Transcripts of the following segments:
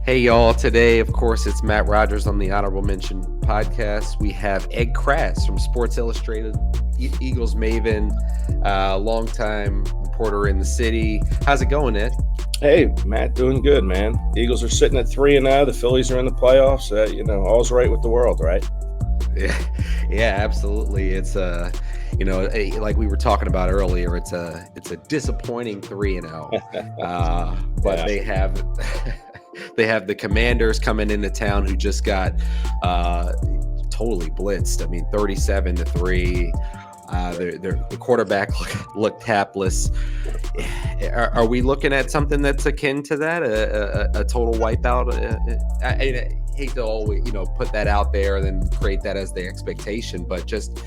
Hey, y'all. Today, of course, it's Matt Rogers on the Honorable Mention podcast. We have Ed Kracz from Sports Illustrated, Eagles maven, longtime reporter in the city. How's it going, Ed? Hey, Matt, doing good, man. Eagles are sitting at 3-0. The Phillies are in the playoffs. All's right with the world, right? Yeah, absolutely. It's like we were talking about earlier, it's a disappointing 3-0. But Yeah. they have they have the Commanders coming into town who just got totally blitzed. I mean, 37-3. The quarterback looked hapless. Are we looking at something that's akin to that, a total wipeout? I hate to always put that out there and then create that as the expectation, but just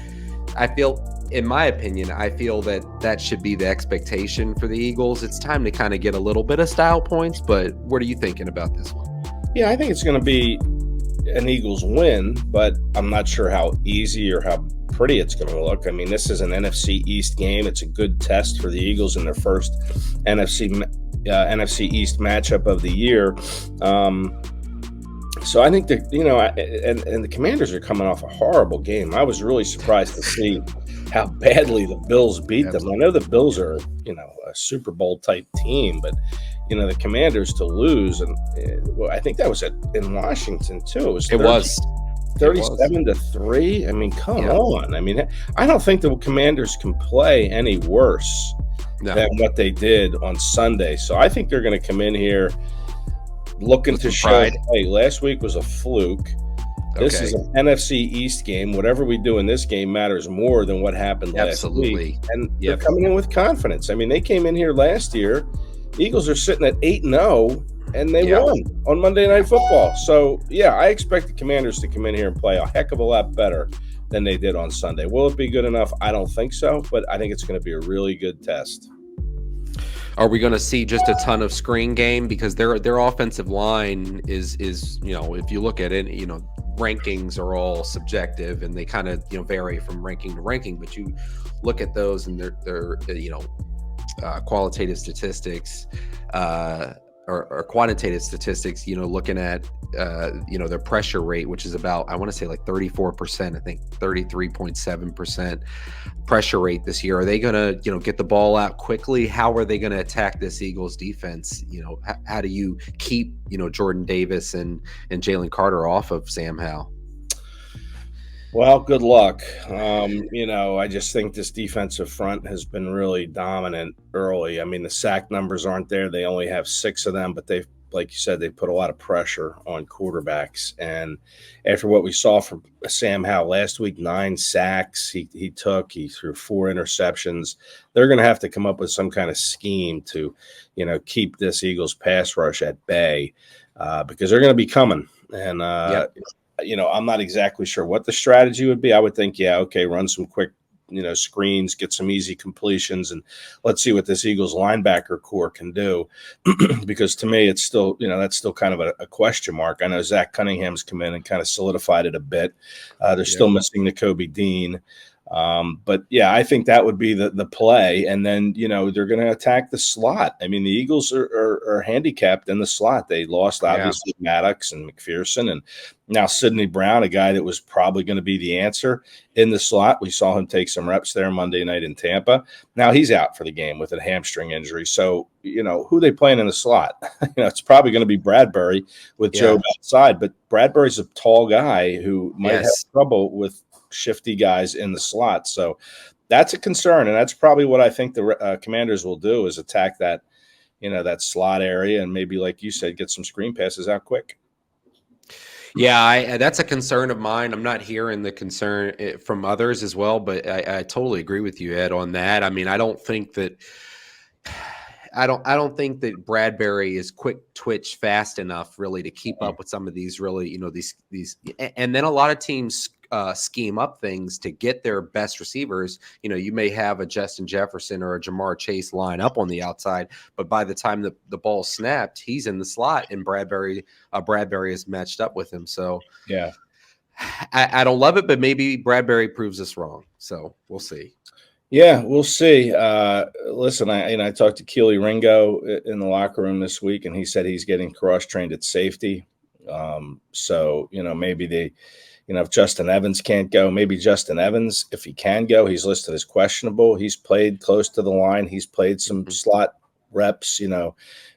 I feel, in my opinion, I feel that should be the expectation for the Eagles. It's time to kind of get a little bit of style points, but what are you thinking about this one? Yeah, I think it's going to be an Eagles win, but I'm not sure how easy or how pretty it's going to look. I mean, this is an NFC East game. It's a good test for the Eagles in their first NFC East matchup of the year. So I think that, and the Commanders are coming off a horrible game. I was really surprised to see how badly the Bills beat them. I know the Bills are, a Super Bowl type team, but, the Commanders to lose. And I think that was in Washington too. It was 37-3. I mean, come on. I mean, I don't think the Commanders can play any worse than what they did on Sunday. So I think they're going to come in here looking to show, hey, last week was a fluke. This is an NFC East game. Whatever we do in this game matters more than what happened last week. And they're coming in with confidence. I mean, they came in here last year. Eagles are sitting at 8-0, and they won on Monday Night Football. So, I expect the Commanders to come in here and play a heck of a lot better than they did on Sunday. Will it be good enough? I don't think so, but I think it's going to be a really good test. Are we going to see just a ton of screen game? Because their offensive line is if you look at it, rankings are all subjective and they kind of vary from ranking to ranking. But you look at those and they're qualitative statistics or quantitative statistics. Looking at their pressure rate, which is about, I want to say like 34%. I think 33.7% pressure rate this year. Are they going to get the ball out quickly? How are they going to attack this Eagles defense? How do you keep Jordan Davis and Jalen Carter off of Sam Howell? Well, good luck. I just think this defensive front has been really dominant early. I mean, the sack numbers aren't there. They only have 6 of them, but they've, like you said, they put a lot of pressure on quarterbacks. And after what we saw from Sam Howell last week, 9 sacks he threw 4 interceptions. They're going to have to come up with some kind of scheme to, keep this Eagles pass rush at bay because they're going to be coming. And, I'm not exactly sure what the strategy would be. I would think, run some quick, screens, get some easy completions, and let's see what this Eagles linebacker core can do. Because to me, it's still, that's still kind of a question mark. I know Zach Cunningham's come in and kind of solidified it a bit. They're still missing Nakobe Dean. But I think that would be the play. And then, they're going to attack the slot. I mean, the Eagles are handicapped in the slot. They lost, obviously, Maddox and McPherson, and now Sidney Brown, a guy that was probably going to be the answer in the slot. We saw him take some reps there Monday night in Tampa. Now he's out for the game with a hamstring injury. So, who they playing in the slot? It's probably going to be Bradberry with Joe outside, but Bradberry's a tall guy who might have trouble with shifty guys in the slot. So that's a concern. And that's probably what I think the Commanders will do is attack that, that slot area and maybe, like you said, get some screen passes out quick. Yeah, that's a concern of mine. I'm not hearing the concern from others as well, but I totally agree with you, Ed, on that. I mean, I don't think that Bradberry is quick twitch fast enough really to keep up with some of these really, these, and then a lot of teams scheme up things to get their best receivers. You may have a Justin Jefferson or a Jamar Chase line up on the outside, but by the time the ball snapped, he's in the slot, and Bradberry is matched up with him. So I don't love it, but maybe Bradberry proves us wrong. So we'll see. Yeah, we'll see. Listen, I talked to Keely Ringo in the locker room this week, and he said he's getting cross trained at safety. So maybe if Justin Evans can't go, maybe Justin Evans, if he can go, he's listed as questionable. He's played close to the line. He's played some Mhm. slot reps.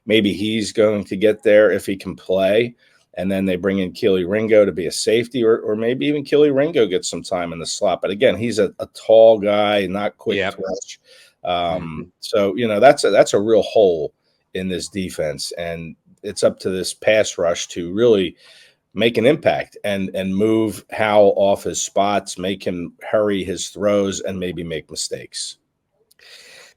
Maybe he's going to get there if he can play. And then they bring in Keely Ringo to be a safety, or maybe even Keely Ringo gets some time in the slot. But again, he's a tall guy, not quick Yep. twitch. Mhm. So that's a real hole in this defense, and it's up to this pass rush to really make an impact and move Howell off his spots, make him hurry his throws, and maybe make mistakes.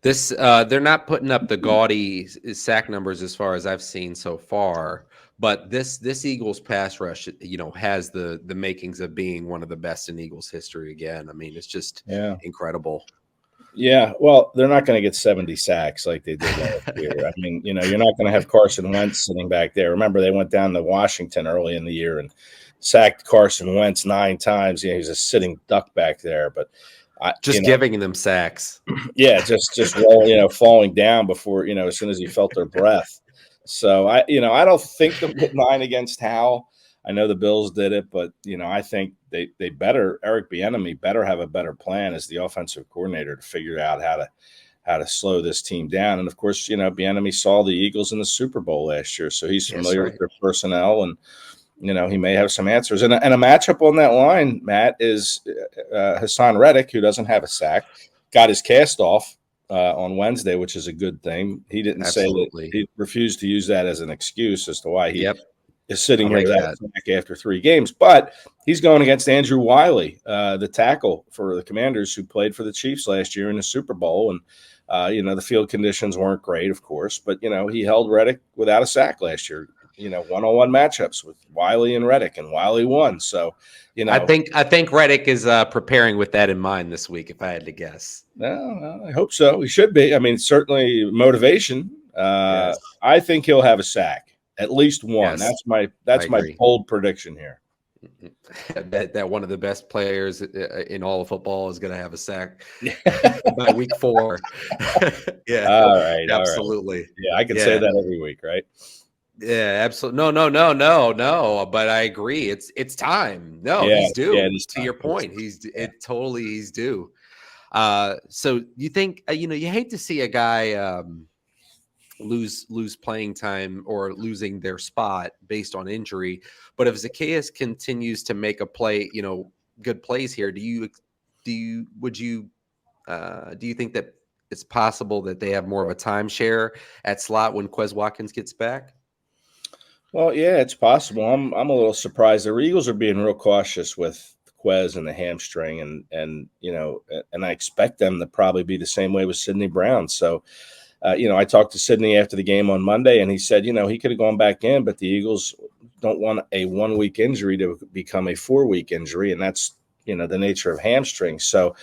This they're not putting up the gaudy sack numbers as far as I've seen so far, but this Eagles pass rush, has the makings of being one of the best in Eagles history again. I mean, it's just Yeah. incredible. Yeah, well, they're not going to get 70 sacks like they did last year. I mean, you're not going to have Carson Wentz sitting back there. Remember, they went down to Washington early in the year and sacked Carson Wentz 9 times. He's a sitting duck back there. But I, Just giving them sacks. yeah, just rolling, falling down before, as soon as he felt their breath. So I don't think they'll get 9 against Howell. I know the Bills did it, but I think they better, Eric Bieniemy better have a better plan as the offensive coordinator to figure out how to slow this team down. And of course, Bieniemy saw the Eagles in the Super Bowl last year, so he's That's familiar right. with their personnel, and he may have some answers. And a matchup on that line, Matt, is Hassan Reddick, who doesn't have a sack, got his cast off on Wednesday, which is a good thing. He didn't say that, Absolutely. he refused to use that as an excuse as to why he Yep. is sitting I here like without a that. sack after 3 games. But he's going against Andrew Wiley, the tackle for the Commanders, who played for the Chiefs last year in the Super Bowl. And the field conditions weren't great, of course, but he held Reddick without a sack last year. One-on-one matchups with Wiley and Reddick, and Wiley won. So, I think Reddick is preparing with that in mind this week, if I had to guess. no, I hope so. He should be. I mean, certainly motivation. Yes. I think he'll have a sack, at least one. Yes. I That's my agree. bold prediction here. That one of the best players in all of football is going to have a sack by week 4. Yeah, All right, all right. absolutely. Yeah, I can say Yeah, that every week, right? yeah, absolutely. No, no, no, no, no. But I agree. It's time. No, Yeah, he's yeah, due. it is To your time. It is point, time. Yeah. he's due. So you think you hate to see a guy lose playing time or losing their spot based on injury. But if Zacchaeus continues to make a play, good plays here, do you think that it's possible that they have more of a timeshare at slot when Quez Watkins gets back? Well, yeah, it's possible. I'm a little surprised. The Eagles are being real cautious with Quez and the hamstring, and I expect them to probably be the same way with Sidney Brown. So, I talked to Sidney after the game on Monday, and he said, he could have gone back in, but the Eagles don't want a 1-week injury to become a 4-week injury, and that's the nature of hamstrings. So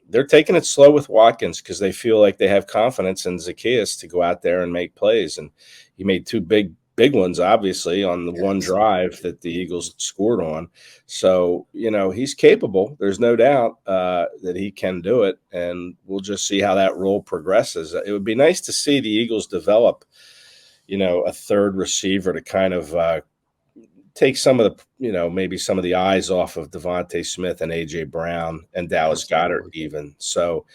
they're taking it slow with Watkins because they feel like they have confidence in Zacchaeus to go out there and make plays. And he made 2 big ones, obviously, on the one Yes. drive that the Eagles scored on. So, he's capable. There's no doubt that he can do it. And we'll just see how that role progresses. It would be nice to see the Eagles develop, a third receiver to kind of take some of the, maybe some of the eyes off of Devontae Smith and AJ Brown and Dallas Goedert Absolutely. even. So,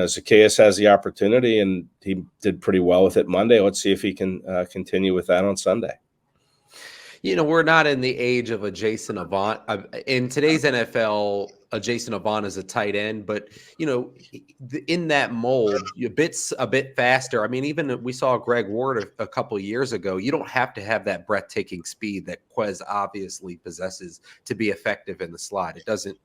Zacchaeus has the opportunity, and he did pretty well with it Monday. Let's see if he can continue with that on Sunday. We're not in the age of a Jason Avant. In today's NFL, a Jason Avant is a tight end, but in that mold, a bit faster. I mean, even we saw Greg Ward a couple of years ago. You don't have to have that breathtaking speed that Quez obviously possesses to be effective in the slot. It doesn't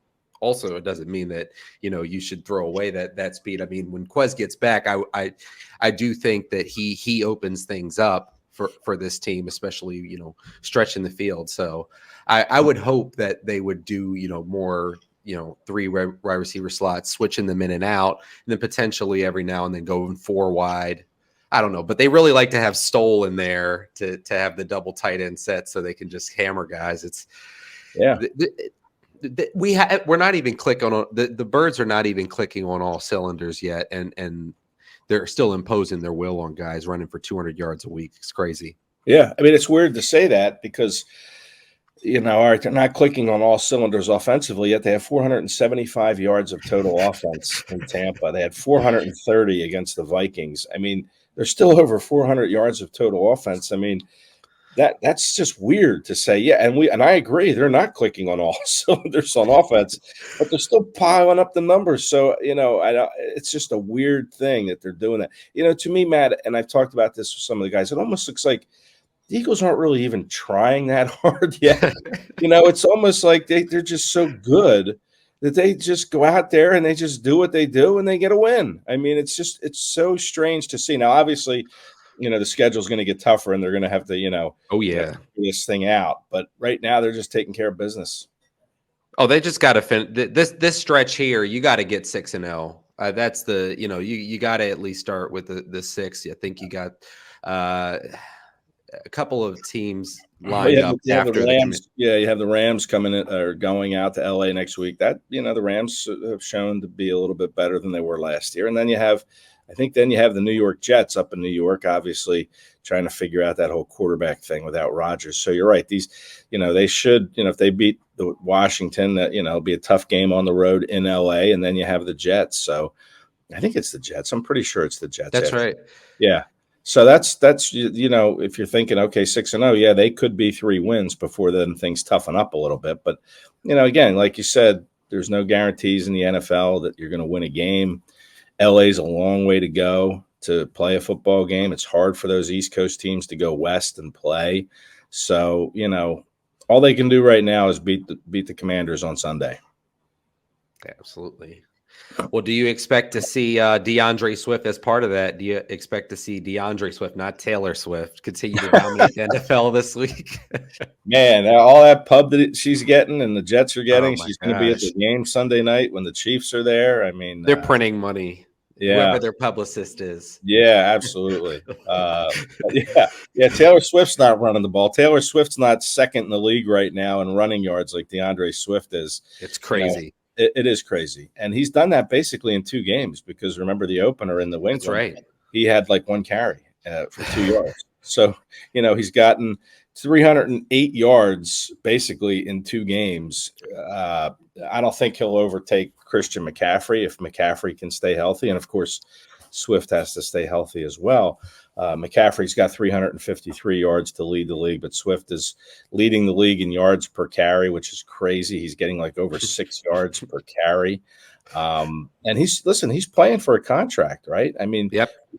mean that you should throw away that speed. I mean, when Quez gets back, I do think that he opens things up for this team, especially stretching the field. So I would hope that they would do more 3 wide receiver slots, switching them in and out, and then potentially every now and then going 4 wide. I don't know, but they really like to have Stoll in there to have the double tight end set so they can just hammer guys. It's Yeah. we're not even clicking on the birds are not even clicking on all cylinders yet, and they're still imposing their will on guys running for 200 yards a week. It's crazy. Yeah, I mean, it's weird to say that because all right, they're not clicking on all cylinders offensively, yet they have 475 yards of total offense in Tampa. They had 430 against the Vikings. I mean, they're still over 400 yards of total offense. I mean, that's just weird to say. Yeah, and I agree, they're not clicking on all cylinders on offense, but they're still piling up the numbers. So, it's just a weird thing that they're doing that. To me, Matt, and I've talked about this with some of the guys, it almost looks like the Eagles aren't really even trying that hard yet. It's almost like they're just so good that they just go out there and they just do what they do and they get a win. I mean, it's so strange to see. Now, obviously, the schedule is going to get tougher and they're going to have to, oh yeah, figure this thing out. But right now they're just taking care of business. Oh, they just got to finish this stretch here. You got to get 6-0. That's the you got to at least start with the 6. I think you got a couple of teams lined up after the Rams. You have the Rams coming in or going out to LA next week. That the Rams have shown to be a little bit better than they were last year. And then you have the New York Jets up in New York, obviously trying to figure out that whole quarterback thing without Rodgers. So you're right. These, they should, if they beat the Washington, that it'll be a tough game on the road in LA. And then you have the Jets. So I think it's the Jets. I'm pretty sure it's the Jets. That's right. Yeah. So that's if you're thinking, okay, 6-0, yeah, they could be 3 wins before then things toughen up a little bit. But again, like you said, there's no guarantees in the NFL that you're going to win a game. LA's a long way to go to play a football game. It's hard for those East Coast teams to go west and play. So all they can do right now is beat the Commanders on Sunday. Absolutely. Well, do you expect to see DeAndre Swift as part of that? Do you expect to see DeAndre Swift, not Taylor Swift, continue to dominate the NFL this week? Man, all that pub that she's getting and the Jets are getting, she's going to be at the gosh. game Sunday night when the Chiefs are there. I mean, They're printing money. Yeah. Whoever their publicist is. Yeah, absolutely. Yeah. Taylor Swift's not running the ball. Taylor Swift's not second in the league right now in running yards like DeAndre Swift is. It's crazy. It is crazy. And he's done that basically in 2 games because remember the opener in the Wings. That's right. He had like 1 carry for 2 yards. So, he's gotten 308 yards basically in 2 games. I don't think he'll overtake Christian McCaffrey if McCaffrey can stay healthy. And of course, Swift has to stay healthy as well. McCaffrey's got 353 yards to lead the league, but Swift is leading the league in yards per carry, which is crazy. He's getting like over 6 yards per carry. And he's playing for a contract, right? I mean,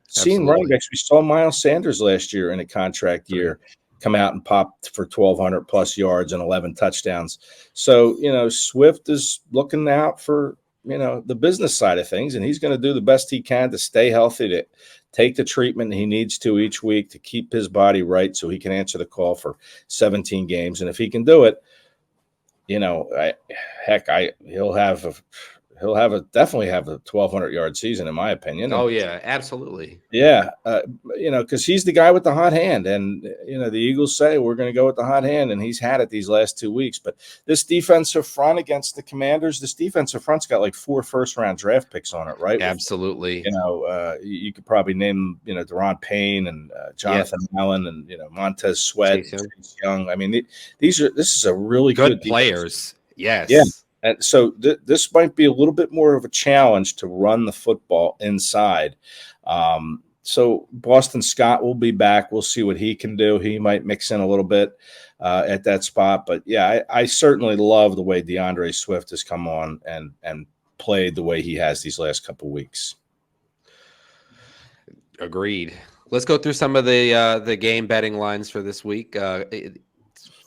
seeing running backs, we saw Miles Sanders last year in a contract year come out and pop for 1,200 plus yards and 11 touchdowns. So, Swift is looking out for, the business side of things, and he's going to do the best he can to stay healthy, to take the treatment he needs to each week to keep his body right so he can answer the call for 17 games. And if he can do it, he'll definitely have a 1,200 yard season, in my opinion. Oh yeah, absolutely. Yeah. Because he's the guy with the hot hand, and the Eagles say we're going to go with the hot hand, and he's had it these last 2 weeks. But this defensive front against the Commanders, this defensive front's got like 4 first-round draft picks on it, right? Absolutely. You could probably name Deron Payne and Jonathan Allen and Montez Sweat, Chase Young. I mean, this is a really good players. Yes. Yeah. And so this might be a little bit more of a challenge to run the football inside. So Boston Scott will be back. We'll see what he can do. He might mix in a little bit at that spot. But, yeah, I certainly love the way DeAndre Swift has come on and played the way he has these last couple weeks. Agreed. Let's go through some of the game betting lines for this week.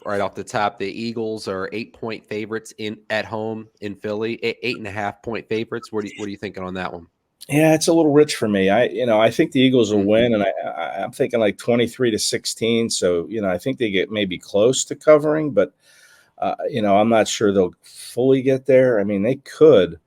Right off the top, the Eagles are 8-point favorites at home in Philly. 8.5-point favorites. What are you thinking on that one? Yeah, it's a little rich for me. I think the Eagles will win, and I'm thinking like 23-16. So I think they get maybe close to covering, but I'm not sure they'll fully get there. I mean, they could,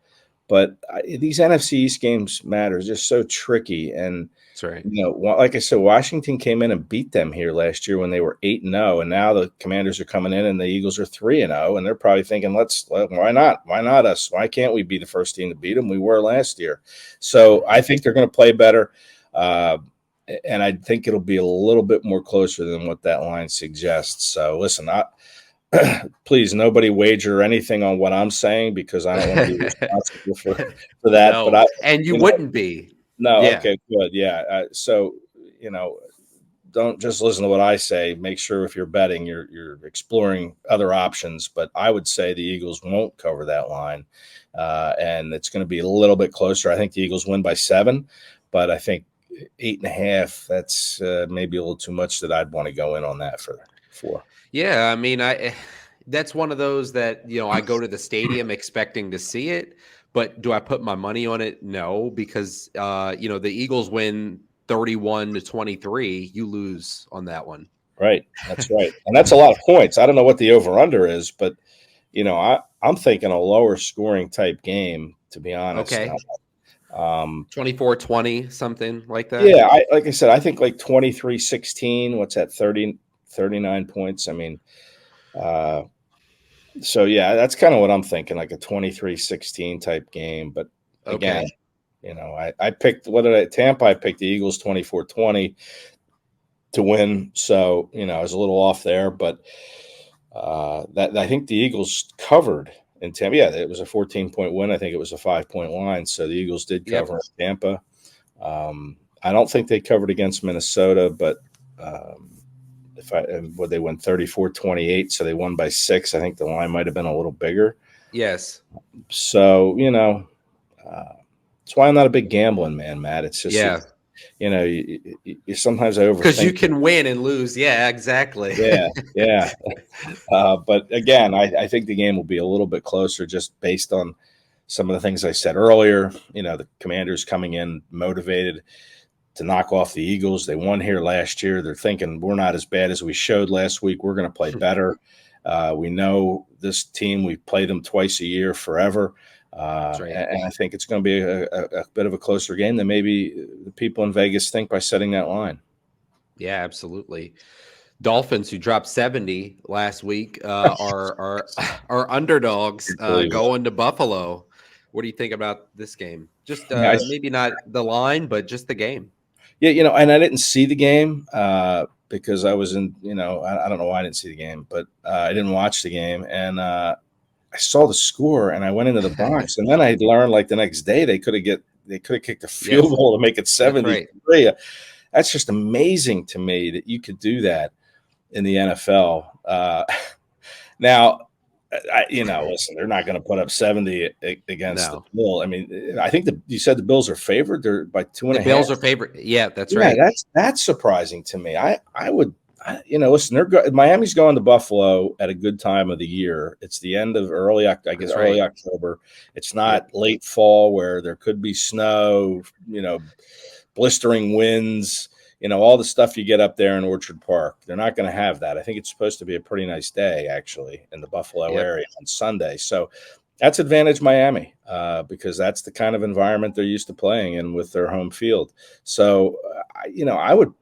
But these NFC East games matter. It's just so tricky. And That's right. like I said, Washington came in and beat them here last year when they were 8-0, and now the Commanders are coming in and the Eagles are 3-0, and they're probably thinking, why not? Why not us? Why can't we be the first team to beat them? We were last year. So I think they're going to play better, and I think it'll be a little bit more closer than what that line suggests. So listen, please, nobody wager anything on what I'm saying because I don't want to be responsible for that. No, But and you wouldn't be. no, Yeah. okay, good, yeah. So don't just listen to what I say. Make sure if you're betting, you're exploring other options. But I would say the Eagles won't cover that line, and it's going to be a little bit closer. I think the Eagles win by 7, but I think 8.5. That's maybe a little too much that I'd want to go in on that for. Yeah, I mean, that's one of those that, I go to the stadium expecting to see it, but do I put my money on it? No, because the Eagles win 31-23, you lose on that one. Right. That's right. And that's a lot of points. I don't know what the over under is, but I'm thinking a lower scoring type game, to be honest. Okay. 24-20, something like that. Yeah, like I said, I think like 23-16. What's that? 39 points. I mean, so yeah, that's kind of what I'm thinking, like a 23-16 type game. But again, I picked Tampa. I picked the Eagles 24-20 to win. So I was a little off there, but that I think the Eagles covered in Tampa. Yeah, it was a 14-point win. I think it was a 5-point line. So the Eagles did cover in Tampa. I don't think they covered against Minnesota, but they won 34-28, so they won by 6. I think the line might have been a little bigger. Yes. So that's why I'm not a big gambling man, Matt. It's just you sometimes I overthink because you can win and lose. Yeah, exactly. Yeah. But again, I think the game will be a little bit closer just based on some of the things I said earlier. The Commanders coming in motivated to knock off the Eagles. They won here last year. They're thinking we're not as bad as we showed last week. We're going to play better. We know this team. We play them twice a year forever. Right. And I think it's going to be a bit of a closer game than maybe the people in Vegas think by setting that line. Yeah, absolutely. Dolphins, who dropped 70 last week, are underdogs going to Buffalo. What do you think about this game? Just maybe not the line, but just the game. Yeah, and I didn't see the game because I was in, I don't know why I didn't see the game, but I didn't watch the game. And I saw the score and I went into the box. And then I learned like the next day they could have kicked a field goal to make it 73. Right. That's just amazing to me that you could do that in the NFL. Now, listen, they're not going to put up 70 against the Bills. I mean, I think you said the Bills are favored. They're by 2.5. The Bills are favored. Yeah, that's right. That's surprising to me. I would, listen, Miami's going to Buffalo at a good time of the year. It's the end of early October. It's not late fall where there could be snow, blistering winds. All the stuff you get up there in Orchard Park. They're not going to have that. I think it's supposed to be a pretty nice day, actually, in the Buffalo area on Sunday. So that's advantage Miami because that's the kind of environment they're used to playing in with their home field. So, I would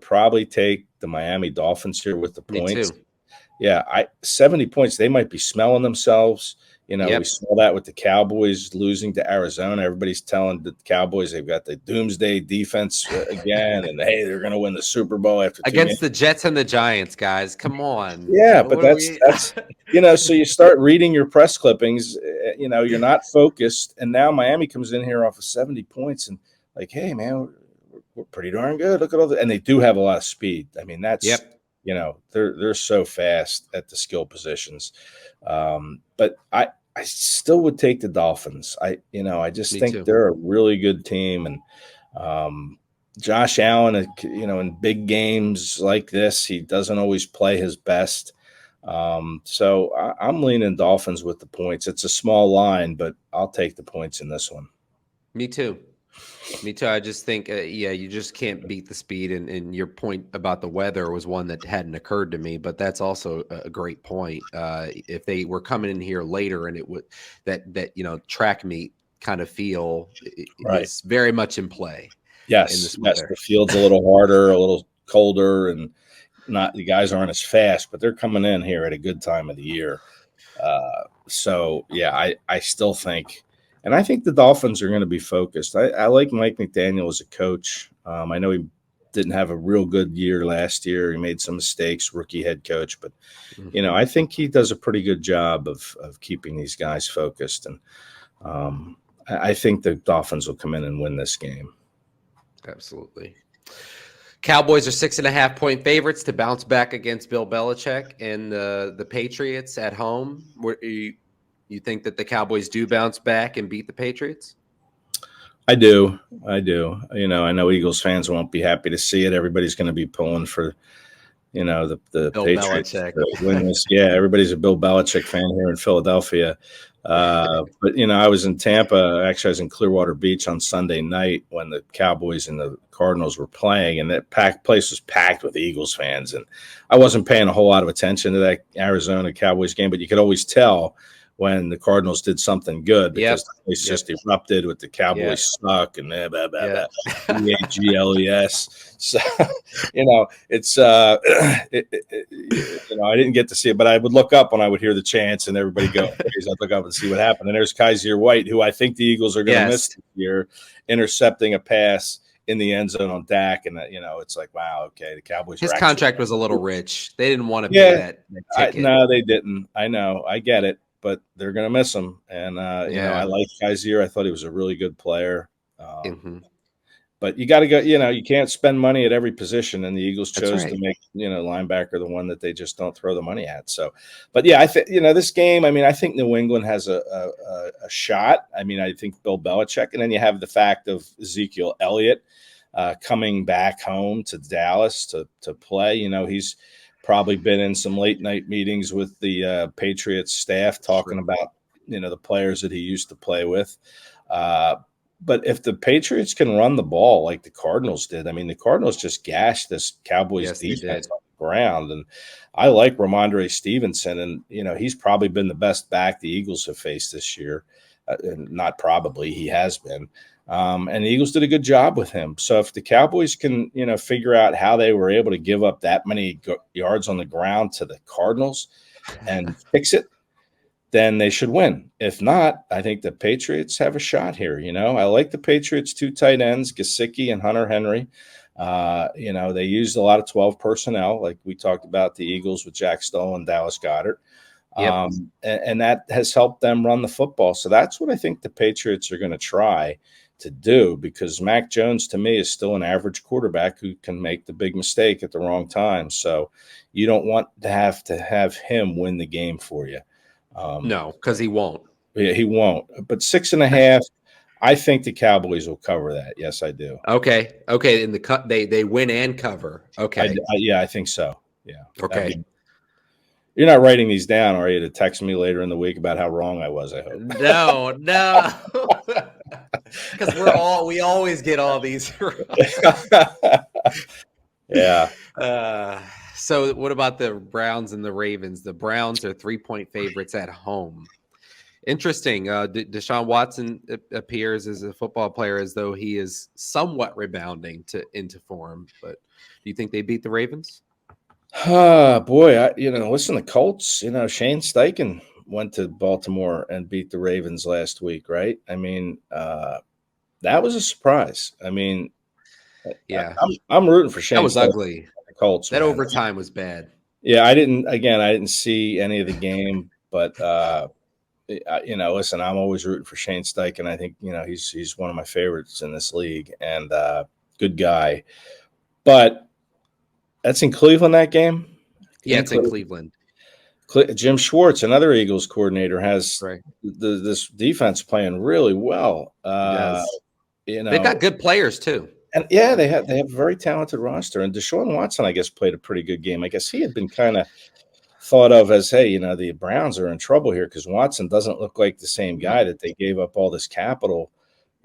probably take the Miami Dolphins here with the points. Me too. Yeah, 70 points. They might be smelling themselves. We saw that with the Cowboys losing to Arizona. Everybody's telling the Cowboys they've got the doomsday defense again, and hey, they're going to win the Super Bowl after against the Jets and the Giants, guys. Come on. Yeah, but that's so you start reading your press clippings. You're not focused, and now Miami comes in here off of 70 points, and like, hey, man, we're pretty darn good. Look at all and they do have a lot of speed. I mean, that's they're so fast at the skill positions. But I still would take the Dolphins. I just think they're a really good team, and Josh Allen, in big games like this, he doesn't always play his best. So I'm leaning Dolphins with the points. It's a small line, but I'll take the points in this one. Me too. Me too. I just think, yeah, you just can't beat the speed. And your point about the weather was one that hadn't occurred to me, but that's also a great point. If they were coming in here later, and it would track meet kind of feel Right. is very much in play in Yes. this Yes. weather. The field's a little harder, a little colder, and not the guys aren't as fast, but they're coming in here at a good time of the year. So yeah, I still think, and I think the Dolphins are going to be focused. I like Mike McDaniel as a coach. I know he didn't have a real good year last year. He made some mistakes, rookie head coach, but I think he does a pretty good job of keeping these guys focused. And I think the Dolphins will come in and win this game. Absolutely. Cowboys are 6.5-point favorites to bounce back against Bill Belichick and the Patriots at home. You think that the Cowboys do bounce back and beat the Patriots? I do. I know Eagles fans won't be happy to see it. Everybody's going to be pulling for, the Bill Patriots Belichick. to win this. Yeah, everybody's a Bill Belichick fan here in Philadelphia. But I was in Tampa. Actually, I was in Clearwater Beach on Sunday night when the Cowboys and the Cardinals were playing, and that place was packed with Eagles fans. And I wasn't paying a whole lot of attention to that Arizona Cowboys game, but you could always tell when the Cardinals did something good because the place just erupted with the Cowboys suck and blah, blah, blah, blah, EAGLES. So, it's, I didn't get to see it, but I would look up when I would hear the chants and everybody go, I'd look up and see what happened. And there's Kaiser White, who I think the Eagles are going to miss this year, intercepting a pass in the end zone on Dak. And, it's like, wow, okay, the Cowboys. His contract was a little rich. They didn't want to pay that ticket. No, they didn't. I know. I get it. But they're going to miss him. And, I like Kaiser. I thought he was a really good player. But you got to go, you can't spend money at every position. And the Eagles chose to make, linebacker the one that they just don't throw the money at. So, but yeah, I think, this game, I think New England has a shot. I think Bill Belichick. And then you have the fact of Ezekiel Elliott coming back home to Dallas to play. He's probably been in some late night meetings with the Patriots staff talking about, the players that he used to play with. But if the Patriots can run the ball like the Cardinals did, the Cardinals just gashed this Cowboys defense on the ground. And I like Ramondre Stevenson, and, he's probably been the best back the Eagles have faced this year. And not probably, he has been. And the Eagles did a good job with him. So if the Cowboys can, figure out how they were able to give up that many yards on the ground to the Cardinals and fix it, then they should win. If not, I think the Patriots have a shot here. I like the Patriots' two tight ends, Gesicki and Hunter Henry. They used a lot of 12 personnel, like we talked about the Eagles with Jack Stoll and Dallas Goedert. And that has helped them run the football. So that's what I think the Patriots are going to try to do, because Mac Jones, to me, is still an average quarterback who can make the big mistake at the wrong time. So you don't want to have him win the game for you. No, because he won't. Yeah, he won't. But 6.5, I think the Cowboys will cover that. Yes, I do. Okay. In the cut, they win and cover. Okay. I think so. Yeah. Okay. You're not writing these down, are you, to text me later in the week about how wrong I was, I hope. No. Because we always get all these Yeah. So what about the Browns and the Ravens? The Browns are 3-point favorites at home. Interesting. Deshaun Watson appears as a football player as though he is somewhat rebounding into form. But do you think they beat the Ravens? Boy, listen, the Colts, Shane Steichen went to Baltimore and beat the Ravens last week, right? That was a surprise. Yeah, I'm rooting for Shane. That was ugly. The Colts. That overtime was bad. Yeah, I didn't see any of the game, but listen, I'm always rooting for Shane Steichen. I think he's one of my favorites in this league, and good guy. But that's in Cleveland, that game? Yeah, it's in Cleveland. Jim Schwartz, another Eagles coordinator, has this defense playing really well. They've got good players too. And yeah, they have a very talented roster. And Deshaun Watson, I guess, played a pretty good game. I guess he had been kind of thought of as, hey, the Browns are in trouble here because Watson doesn't look like the same guy that they gave up all this capital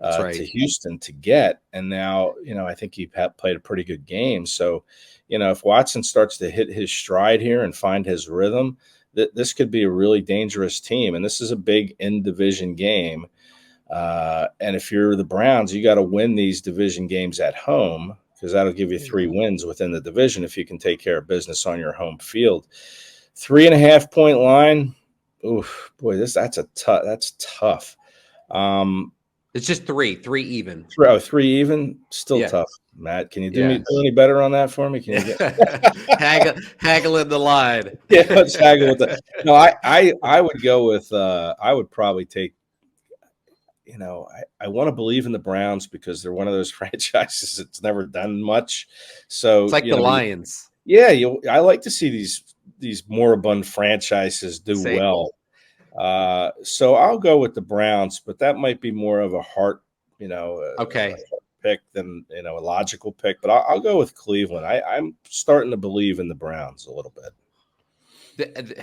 That's to right. Houston to get. And now, I think he played a pretty good game. So, if Watson starts to hit his stride here and find his rhythm, this could be a really dangerous team. And this is a big in-division game. And if you're the Browns, you got to win these division games at home, because that'll give you 3 wins within the division if you can take care of business on your home field. 3.5-point line. Oof, boy, that's tough. It's just three even. 3 even, still tough. Matt, can you do any better on that for me? Can you haggling the line? Yeah, let's haggle with that. No, I would go with. I would probably take. I want to believe in the Browns because they're one of those franchises that's never done much. So it's like the Lions. I like to see these moribund franchises do well. So I'll go with the Browns, but that might be more of a heart, pick than a logical pick. But I'll go with Cleveland. I'm starting to believe in the Browns a little bit.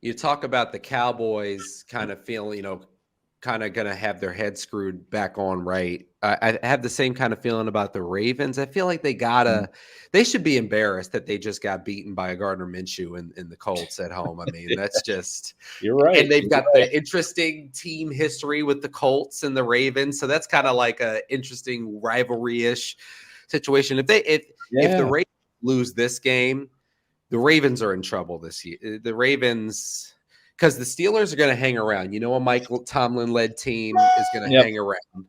You talk about the Cowboys kind of feeling, kind of going to have their head screwed back on right. I have the same kind of feeling about the Ravens. I feel like they should be embarrassed that they just got beaten by a Gardner Minshew in the Colts at home. I mean, that's just you're right. And they've got the interesting team history with the Colts and the Ravens, so that's kind of like a interesting rivalry-ish situation. If the Ravens lose this game, the Ravens are in trouble this year. The Ravens. Because the Steelers are going to hang around. A Michael Tomlin-led team is going to hang around.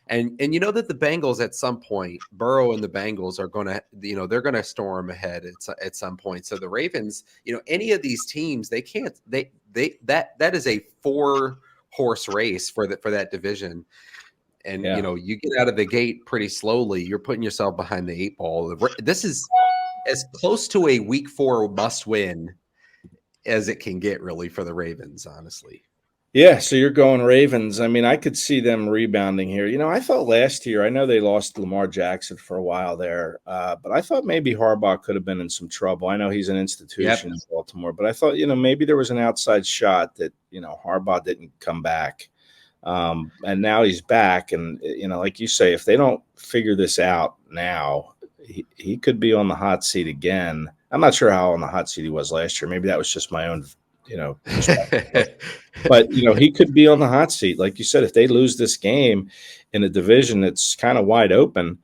And you know that the Bengals at some point, Burrow and the Bengals are going to, they're going to storm ahead at some point. So the Ravens, any of these teams, they can't, that is a 4-horse race for that division. And, you get out of the gate pretty slowly. You're putting yourself behind the 8 ball. This is as close to a week 4 must win as it can get, really, for the Ravens, honestly. Yeah, so you're going Ravens. I mean, I could see them rebounding here. I thought last year, I know they lost Lamar Jackson for a while there, but I thought maybe Harbaugh could have been in some trouble. I know he's an institution in Baltimore, but I thought, maybe there was an outside shot that, Harbaugh didn't come back. And now he's back. And, like you say, if they don't figure this out now, he could be on the hot seat again. I'm not sure how on the hot seat he was last year. Maybe that was just my own, but he could be on the hot seat. Like you said, if they lose this game in a division that's kind of wide open,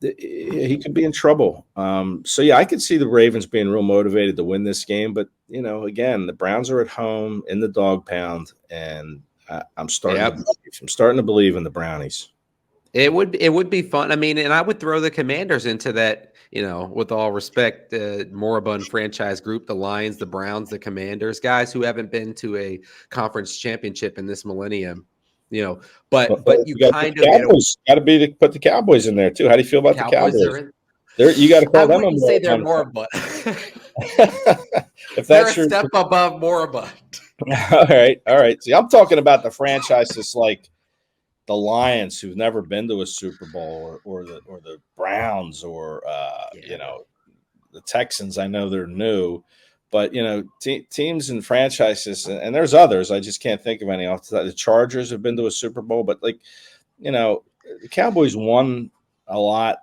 he could be in trouble. So I could see the Ravens being real motivated to win this game. But, again, the Browns are at home in the dog pound, and I'm starting to believe in the Brownies. It would be fun. I mean, and I would throw the Commanders into that, with all respect, moribund franchise group, the Lions, the Browns, the Commanders, guys who haven't been to a conference championship in this millennium, but you kind of got to put the Cowboys in there too. How do you feel about the Cowboys? You got to call them. I wouldn't say they're moribund. If that's they're a step above moribund. All right. See, I'm talking about the franchises like the Lions, who've never been to a Super Bowl, or the Browns, or the Texans. I know they're new, but teams and franchises, and there's others. I just can't think of any off the top. The Chargers have been to a Super Bowl, but the Cowboys won a lot.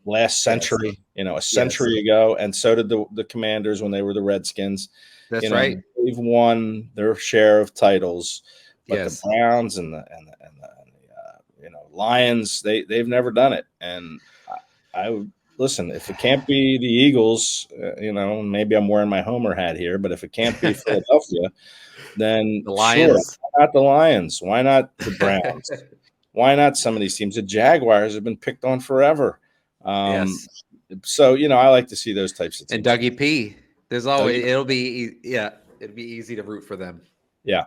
Last century, a century ago, and so did the Commanders when they were the Redskins. That's right. They've won their share of titles, but the Browns and the Lions, they've never done it. And I would listen, if it can't be the Eagles, maybe I'm wearing my Homer hat here, but if it can't be Philadelphia, then the Lions. Sure, why not the Lions? Why not the Browns? Why not some of these teams? The Jaguars have been picked on forever. So I like to see those types of teams. And Dougie P. There's always it'll be easy to root for them. Yeah.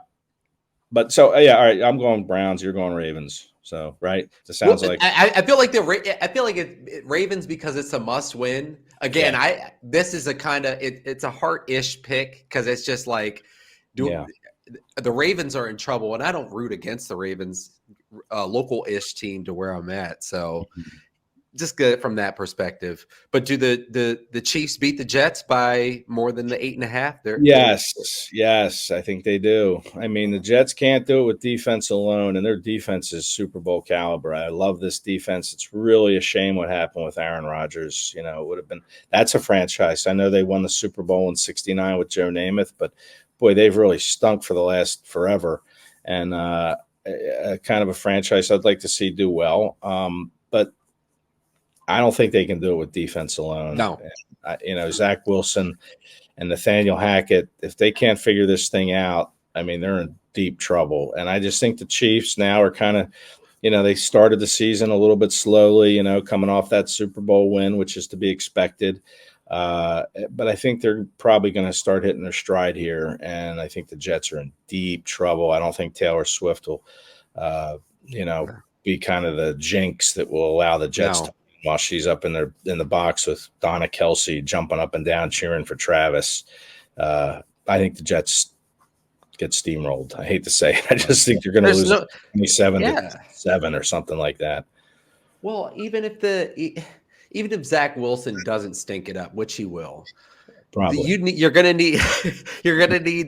But all right. I'm going Browns. You're going Ravens. So right, it sounds like I feel like Ravens because it's a must win. Again, this is a kind of it's a heart-ish pick because it's just like the Ravens are in trouble, and I don't root against the Ravens, local-ish team to where I'm at. So just good from that perspective. But do the Chiefs beat the Jets by more than the 8.5? Yes, I think they do. I mean, the Jets can't do it with defense alone, and their defense is Super Bowl caliber. I love this defense. It's really a shame what happened with Aaron Rodgers. You know, it would have been that's a franchise. I know they won the Super Bowl in '69 with Joe Namath, but boy, they've really stunk for the last forever. And kind of a franchise I'd like to see do well. But I don't think they can do it with defense alone. No. You know, Zach Wilson and Nathaniel Hackett, if they can't figure this thing out, I mean, they're in deep trouble. And I just think the Chiefs now are kind of, you know, they started the season a little bit slowly, you know, coming off that Super Bowl win, which is to be expected. But I think they're probably going to start hitting their stride here. And I think the Jets are in deep trouble. I don't think Taylor Swift will, you know, be kind of the jinx that will allow the Jets to while she's up in the box with Donna Kelsey jumping up and down cheering for Travis. I think the Jets get steamrolled. I hate to say it. I just think you're going to lose 27-7 or something like that. Well, even if Zach Wilson doesn't stink it up, which he will, probably you're going to need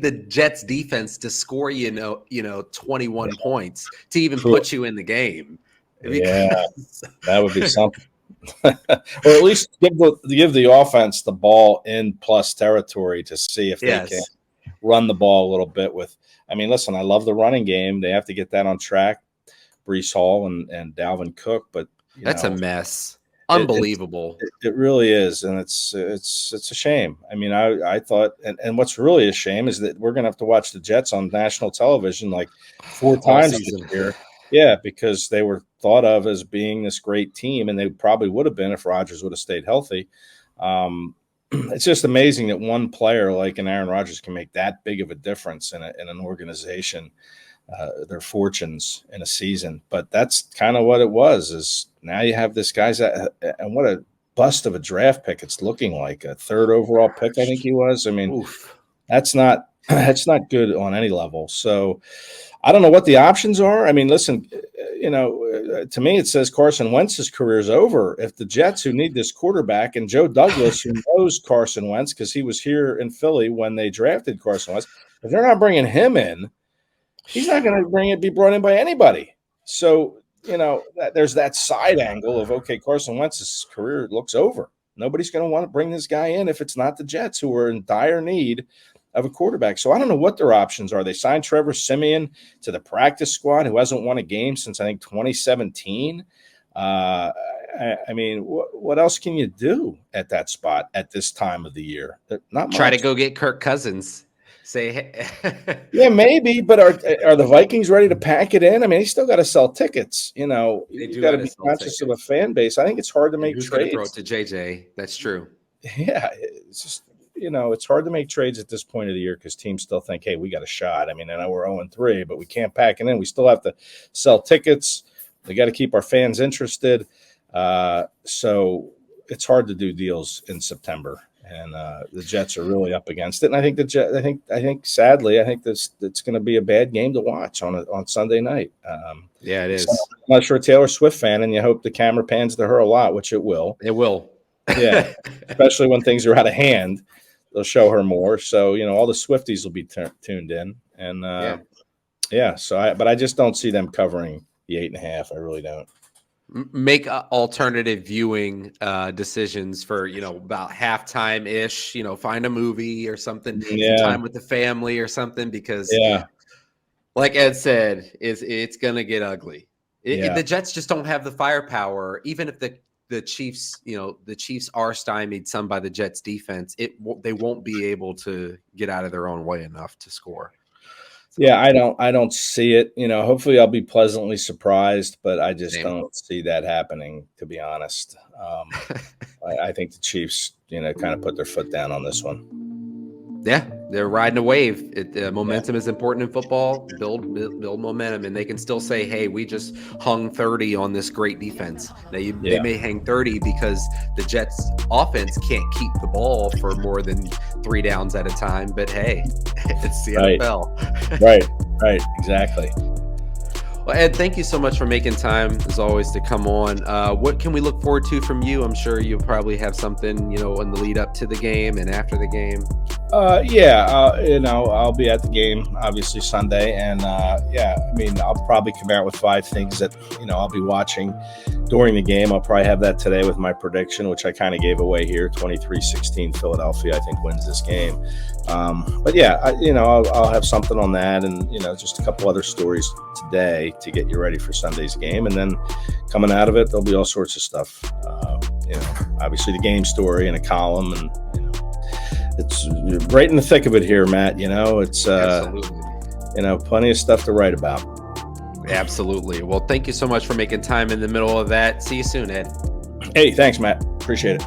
the Jets defense to score 21 points to even put you in the game. Yeah, that would be something. Or at least give the offense the ball in plus territory to see if they can run the ball a little bit with. I mean, listen, I love the running game. They have to get that on track. Breece Hall and Dalvin Cook, but that's a mess. Unbelievable. It really is, and it's a shame. I mean, I thought, and what's really a shame is that we're going to have to watch the Jets on national television like 4 times this year. Yeah, because they were thought of as being this great team, and they probably would have been if Rodgers would have stayed healthy. It's just amazing that one player like an Aaron Rodgers can make that big of a difference in an organization, their fortunes in a season. But that's kind of what it was. Is now you have this guy's and what a bust of a draft pick it's looking like, a 3rd overall pick, I think he was. I mean, that's not good on any level. So I don't know what the options are. I mean, listen, to me, it says Carson Wentz's career is over. If the Jets, who need this quarterback, and Joe Douglas, who knows Carson Wentz because he was here in Philly when they drafted Carson Wentz, if they're not bringing him in, he's not going to be brought in by anybody. So, there's that side angle of, okay, Carson Wentz's career looks over. Nobody's going to want to bring this guy in if it's not the Jets, who are in dire need of a quarterback. So I don't know what their options are. They signed Trevor Siemian to the practice squad, who hasn't won a game since, I think, 2017. I mean, what else can you do at that spot at this time of the year? Not much. Try to go get Kirk Cousins. Say, hey. Yeah, maybe, but are the Vikings ready to pack it in? I mean, he's still got to sell tickets. You got to be conscious of a fan base. I think it's hard to make trades. Throw it to JJ. That's true. Yeah, it's just it's hard to make trades at this point of the year because teams still think, hey, we got a shot. I mean, I know we're 0-3, but we can't pack it in. We still have to sell tickets. We got to keep our fans interested. So it's hard to do deals in September. And the Jets are really up against it. And I think sadly, it's going to be a bad game to watch on Sunday night. Yeah, it is. So I'm not sure a Taylor Swift fan, and you hope the camera pans to her a lot, which it will. It will. Yeah, especially when things are out of hand, they'll show her more. So all the Swifties will be tuned in, and but I just don't see them covering the 8.5. I really don't. Make alternative viewing decisions for about halftime ish. Find a movie or something. Time with the family or something, because like Ed said, it's gonna get ugly. The Jets just don't have the firepower, even if the Chiefs, the Chiefs are stymied some by the Jets defense. They won't be able to get out of their own way enough to score. Yeah, I don't see it. Hopefully I'll be pleasantly surprised, but I just don't see that happening, to be honest. I think the Chiefs, kind of put their foot down on this one. Yeah, they're riding a wave. Momentum is important in football. Build momentum, and they can still say, "Hey, we just hung 30 on this great defense." They may hang 30 because the Jets' offense can't keep the ball for more than 3 downs at a time. But hey, it's the NFL. Right, exactly. Well, Ed, thank you so much for making time, as always, to come on. What can we look forward to from you? I'm sure you'll probably have something, in the lead up to the game and after the game. I'll be at the game, obviously Sunday, and I'll probably come out with 5 things that I'll be watching during the game. I'll probably have that today with my prediction, which I kind of gave away here. 23-16 Philadelphia, I think, wins this game. I'll have something on that, and just a couple other stories today to get you ready for Sunday's game, and then coming out of it, there'll be all sorts of stuff. Obviously the game story and a column, and it's right in the thick of it here, Matt. It's Absolutely. Plenty of stuff to write about. Absolutely. Well, thank you so much for making time in the middle of that. See you soon, Ed. Hey, thanks, Matt. Appreciate it.